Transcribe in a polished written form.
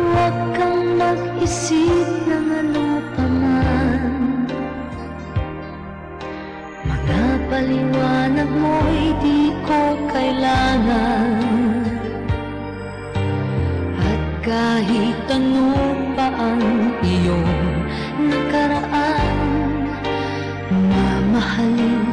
Huwag kang mag-isip ng ano pa man. Mga paliwanag mo'y di ko kailangan. At kahit ano pa ang iyong nakaraan, mamahalin